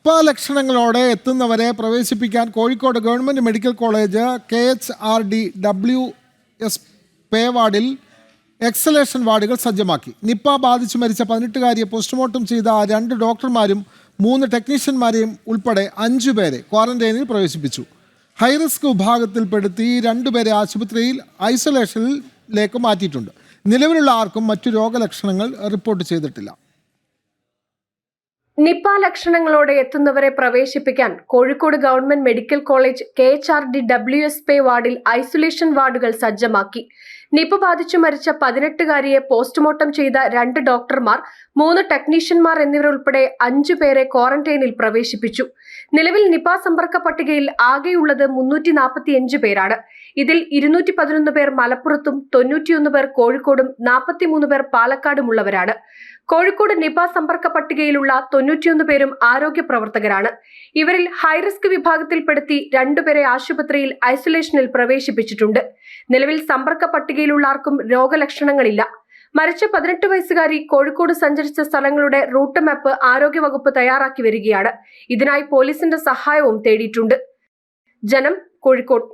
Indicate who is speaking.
Speaker 1: Nipah ലക്ഷണങ്ങളോടെ എത്തുന്നവരെ പ്രവേശിപ്പിക്കാൻ Kozhikode government medical college KHRD-WS pay വാർഡിൽ എക്സലേഷൻ വാർഡുകൾ സജ്ജമാക്കി. നിപ്പ ബാധിച്ചു മരിച്ച 18-കാരിയെ പോസ്റ്റ്മോർട്ടം ചെയ്ത 2 ഡോക്ടർമാരും 3 ടെക്നീഷ്യന്മാരെയും ഉൾപ്പെടെ 5 പേരെ ക്വാറന്റൈനിൽ പ്രവേശിപ്പിച്ചു. ഹൈറിസ്ക് വിഭാഗത്തിൽപ്പെടുത്തി 2 പേരെ ആശുപത്രിയിൽ ഐസൊലേഷനിലേക്ക് മാറ്റിയിട്ടുണ്ട്. നിലവിലുള്ള ആർക്കും മറ്റു രോഗലക്ഷണങ്ങൾ റിപ്പോർട്ട് ചെയ്തിട്ടില്ല.
Speaker 2: നിപ്പ ലക്ഷണങ്ങളോടെ എത്തുന്നവരെ പ്രവേശിപ്പിക്കാൻ Kozhikode government medical college KHRD-WS pay വാർഡിൽ ഐസൊലേഷൻ വാർഡുകൾ സജ്ജമാക്കി. നിപ്പ ബാധിച്ചു മരിച്ച 18-കാരിയെ പോസ്റ്റ്മോർട്ടം ചെയ്ത 2 ഡോക്ടർമാർ, 3 ടെക്നീഷ്യന്മാർ എന്നിവരുൾപ്പെടെ 5 പേരെ ക്വാറന്റൈനിൽ പ്രവേശിപ്പിച്ചു. നിലവിൽ നിപ സമ്പർക്ക പട്ടികയിൽ ആകെയുള്ളത് 345 പേരാണ്. ഇതിൽ 211 പേർ മലപ്പുറത്തും 91 പേർ കോഴിക്കോടും 43 പേർ പാലക്കാടുമുള്ളവരാണ്. കോഴിക്കോട് നിപ സമ്പർക്ക പട്ടികയിലുള്ള 91 പേരും ആരോഗ്യ പ്രവർത്തകരാണ്. ഇവരിൽ ഹൈറിസ്ക് വിഭാഗത്തിൽപ്പെടുത്തി 2 പേരെ ആശുപത്രിയിൽ ഐസൊലേഷനിൽ പ്രവേശിപ്പിച്ചിട്ടുണ്ട്. നിലവിൽ സമ്പർക്ക പട്ടികയിലുള്ള ആർക്കും രോഗലക്ഷണങ്ങളില്ല. മരിച്ച 18 വയസ്സുകാരി കോഴിക്കോട് സഞ്ചരിച്ച സ്ഥലങ്ങളുടെ റൂട്ട് മാപ്പ് ആരോഗ്യവകുപ്പ് തയ്യാറാക്കി വരികയാണ്. ഇതിനായി പോലീസിന്റെ സഹായവും തേടിയിട്ടുണ്ട്. ജനം, കോഴിക്കോട്.